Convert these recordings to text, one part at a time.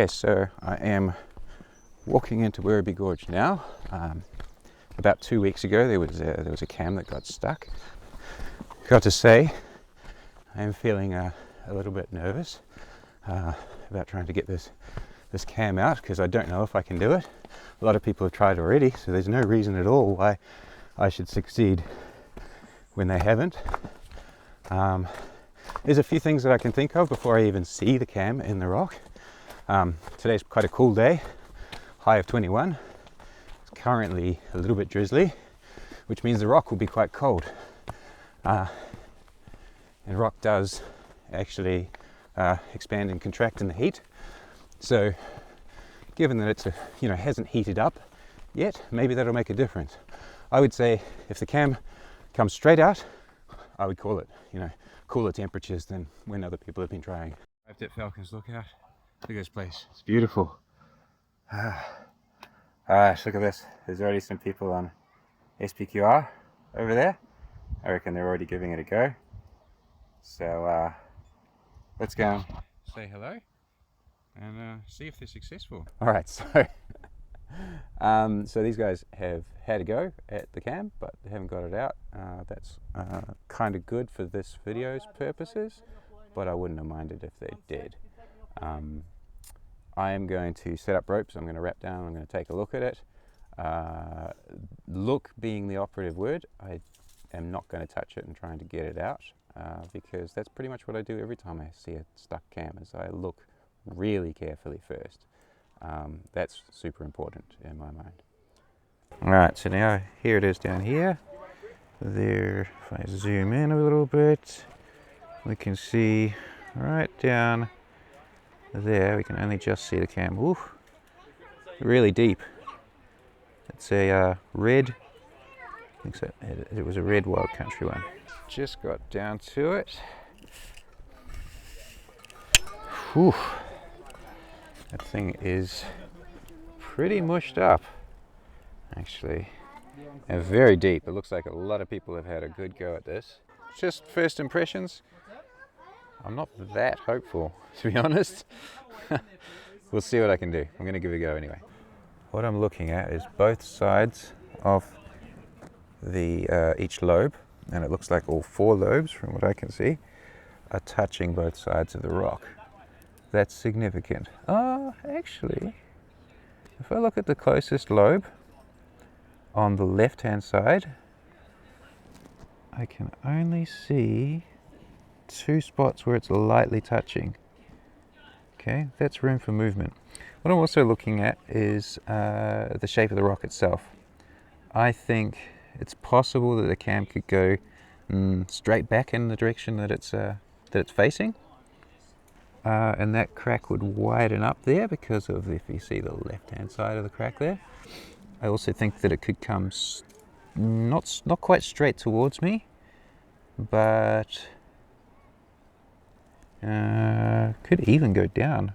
Okay, so I am walking into Werribee Gorge now. About 2 weeks ago there was a cam that got stuck. Got to say, I am feeling a little bit nervous about trying to get this cam out, because I don't know if I can do it. A lot of people have tried already, so there's no reason at all why I should succeed when they haven't. There's a few things that I can think of before I even see the cam in the rock. Today's quite a cool day, high of 21. It's currently a little bit drizzly, which means the rock will be quite cold. And rock does actually expand and contract in the heat. So given that it's hasn't heated up yet, maybe that'll make a difference. I would say if the cam comes straight out, I would call it, cooler temperatures than when other people have been trying. Arrived at Falcon's Lookout. Look at this place, it's beautiful. Alright, look at this. There's already some people on SPQR over there. I reckon they're already giving it a go. So let's go and say hello and see if they're successful. Alright, so so these guys have had a go at the cam, but they haven't got it out. That's kind of good for this video's purposes, but I wouldn't have minded if they did. I am going to set up ropes. I'm going to wrap down. I'm going to take a look at it. Look being the operative word. I am not going to touch it and trying to get it out, because that's pretty much what I do every time I see a stuck cam, is I look really carefully first. That's super important in my mind. Alright, so now here it is down here. There, if I zoom in a little bit, we can see right down there, we can only just see the cam. Ooh, really deep. It's a red, I think so, it was a red wild country one. Just got down to it. Whew. That thing is pretty mushed up, actually, and very deep. It looks like a lot of people have had a good go at this. Just first impressions, I'm not that hopeful, to be honest. We'll see what I can do. I'm going to give it a go anyway. What I'm looking at is both sides of the each lobe, and it looks like all 4 lobes, from what I can see, are touching both sides of the rock. That's significant. Actually, if I look at the closest lobe on the left hand side, I can only see 2 spots where it's lightly touching. Okay, that's room for movement. What I'm also looking at is the shape of the rock itself. I think it's possible that the cam could go straight back in the direction that it's facing. And that crack would widen up there because of, if you see the left hand side of the crack there. I also think that it could come not quite straight towards me, but could even go down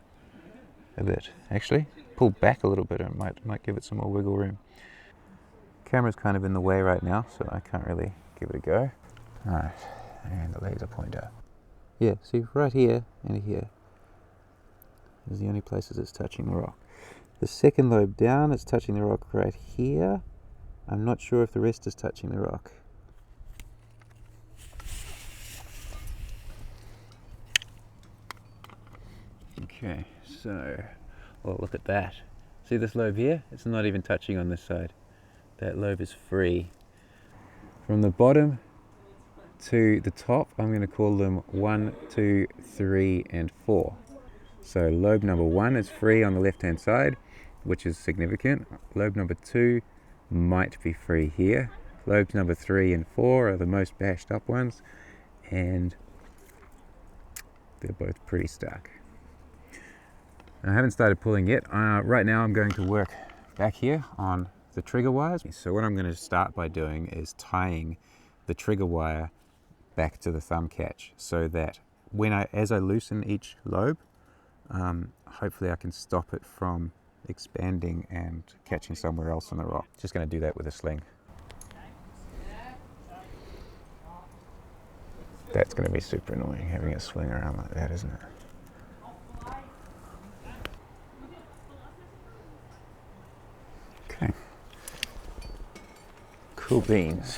a bit. Actually, pull back a little bit, and might give it some more wiggle room. Camera's kind of in the way right now, so I can't really give it a go. Alright, and the laser pointer. Yeah, see, right here and here is the only places it's touching the rock. The second lobe down, it's touching the rock right here. I'm not sure if the rest is touching the rock. Okay, so, well, look at that. See this lobe here? It's not even touching on this side. That lobe is free. From the bottom to the top, I'm going to call them 1, 2, 3, and 4. So lobe number 1 is free on the left hand side, which is significant. Lobe number 2 might be free here. Lobes number 3 and 4 are the most bashed up ones, and they're both pretty stuck. I haven't started pulling yet. Right now I'm going to work back here on the trigger wires. So what I'm going to start by doing is tying the trigger wire back to the thumb catch, so that as I loosen each lobe, hopefully I can stop it from expanding and catching somewhere else on the rock. Just going to do that with a sling. That's going to be super annoying, having a sling around like that, isn't it? Cool beans.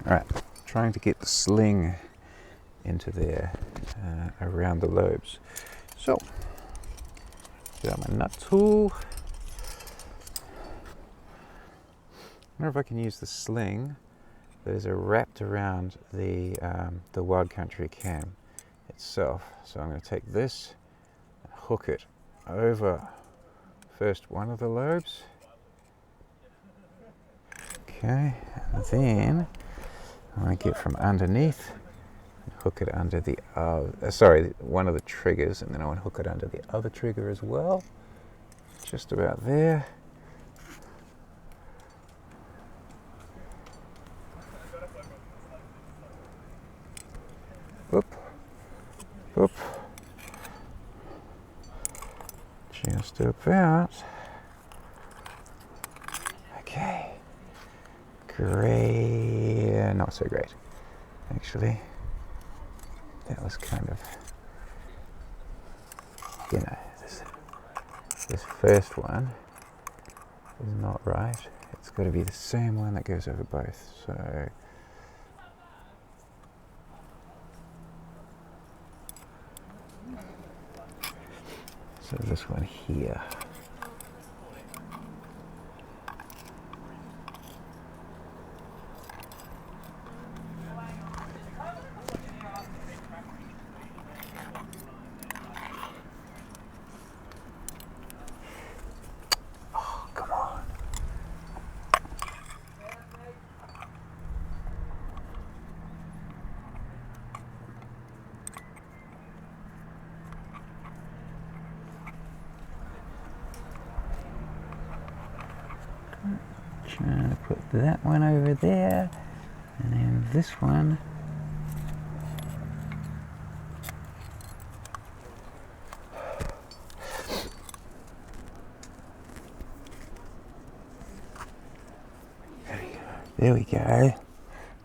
Alright, trying to get the sling into there around the lobes. So, get out my nut tool. I wonder if I can use the sling that is wrapped around the wild country cam itself. So I'm going to take this and hook it over first one of the lobes. Okay, and then I want to get from underneath and hook it under the one of the triggers, and then I want to hook it under the other trigger as well. Just about there. Whoop, whoop. Just about. Okay. Great. Not so great, actually. That was kind of, you know, this first one is not right. It's got to be the same one that goes over both. So this one here. Oh, come on. Trying to put that one over there, and then this one. There we go.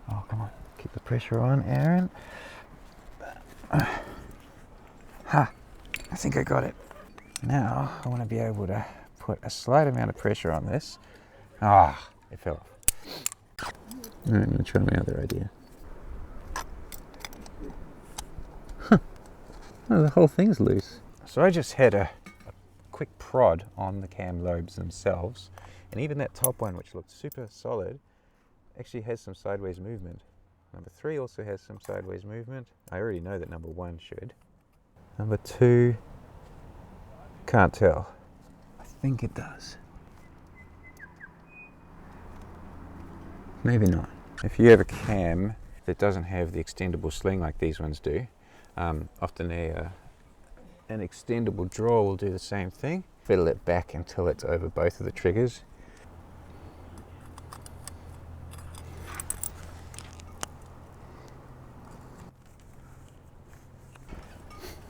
Oh, come on. Keep the pressure on, Aaron. Ha! I think I got it. Now, I want to be able to put a slight amount of pressure on this. Ah, it fell off. Alright, I'm going to try my other idea. Huh. Oh, the whole thing's loose. So I just had a quick prod on the cam lobes themselves, and even that top one, which looked super solid, actually has some sideways movement. Number 3 also has some sideways movement. I already know that number 1 should. Number 2, can't tell. I think it does. Maybe not. If you have a cam that doesn't have the extendable sling like these ones do, often an extendable draw will do the same thing. Fiddle it back until it's over both of the triggers.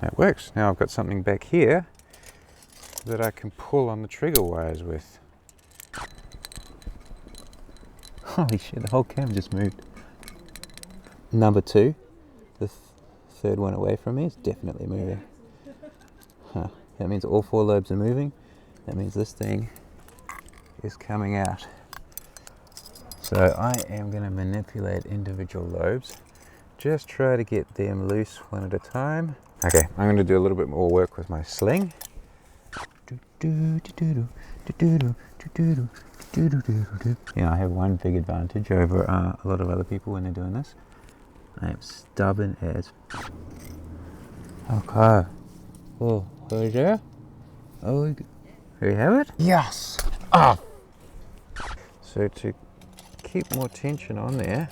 That works. Now I've got something back here that I can pull on the trigger wires with. Holy shit, the whole cam just moved. Number 2, the third one away from me, is definitely moving. Huh. That means all 4 lobes are moving. That means this thing is coming out. So I am going to manipulate individual lobes. Just try to get them loose one at a time. Okay, I'm going to do a little bit more work with my sling. Yeah, I have one big advantage over a lot of other people when they're doing this. I am stubborn as. Okay. Oh, who's there? Oh, here you have it? Yes! Ah! So to keep more tension on there,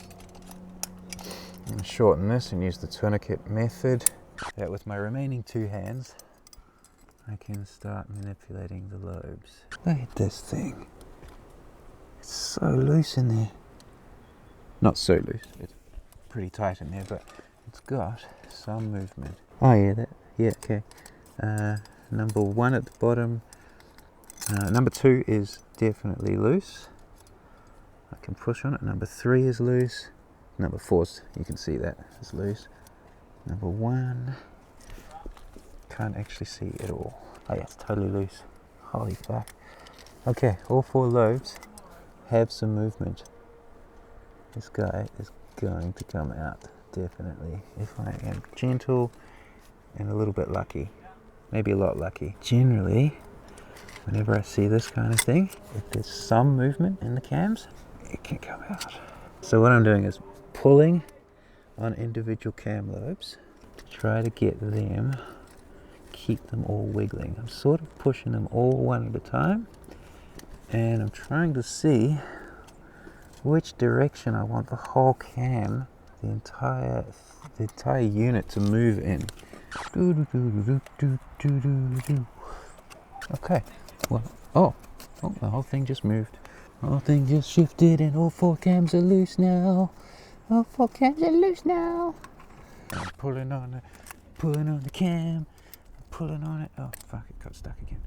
I'm going to shorten this and use the tourniquet method. That with my remaining 2 hands, I can start manipulating the lobes. Look at this thing. It's so loose in there. Not so loose, it's pretty tight in there, but it's got some movement. Oh yeah, okay. Number 1 at the bottom. Number 2 is definitely loose. can push on it. Number 3 is loose. Number 4, you can see that is loose. Number 1, can't actually see at all. Oh yeah, it's totally loose. Holy fuck. Okay, all 4 lobes have some movement. This guy is going to come out, definitely. If I am gentle and a little bit lucky. Maybe a lot lucky. Generally, whenever I see this kind of thing, if there's some movement in the cams, it can come out. So what I'm doing is pulling on individual cam lobes to try to get them, keep them all wiggling. I'm sort of pushing them all one at a time, and I'm trying to see which direction I want the whole cam, the entire unit to move in. Okay, well, oh, the whole thing just moved. The whole thing just shifted and all 4 cams are loose now. All 4 cams are loose now. I'm pulling on the cam, pulling on it. Oh fuck, it got stuck again.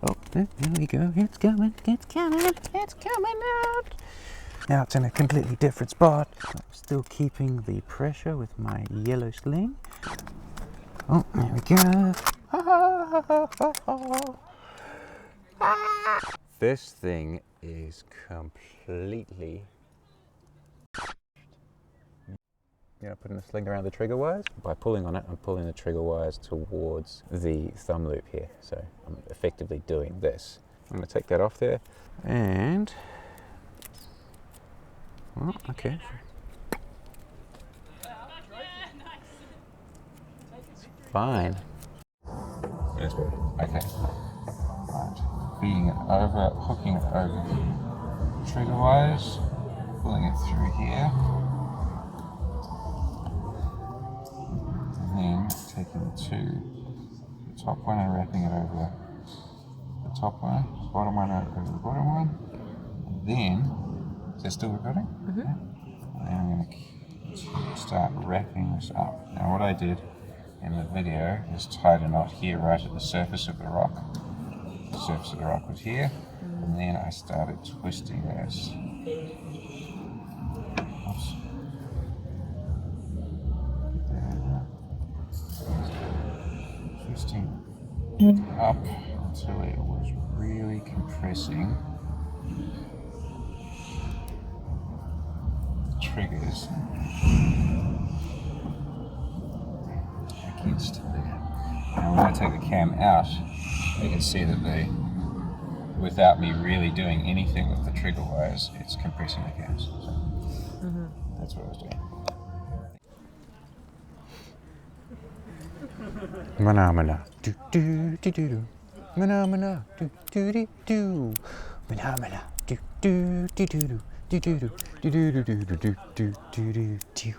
Oh, there we go. It's coming out. Now it's in a completely different spot. I'm still keeping the pressure with my yellow sling. Oh, there we go. This thing is completely... putting the sling around the trigger wires. By pulling on it, I'm pulling the trigger wires towards the thumb loop here. So I'm effectively doing this. I'm going to take that off there and... Oh, okay. It's fine. That's good. Okay. Right. Hooking it over the trigger wires, pulling it through here, and then taking the top one and wrapping it over the top one, bottom one over the bottom one, and then, is that still recording? Mm-hmm. Yeah. And then I'm going to start wrapping this up. Now what I did in the video is tied a knot here right at the surface of the rock. The surface of the rock was here, and then I started twisting this. Oops. Twisting up until it was really compressing the triggers against there. Now when I take the cam out, you can see that without me really doing anything with the trigger wires, it's compressing the cams. So that's what I was doing. Mana do do do do. Mana do do do do. Mana do do do do do do do do do do do do do do do.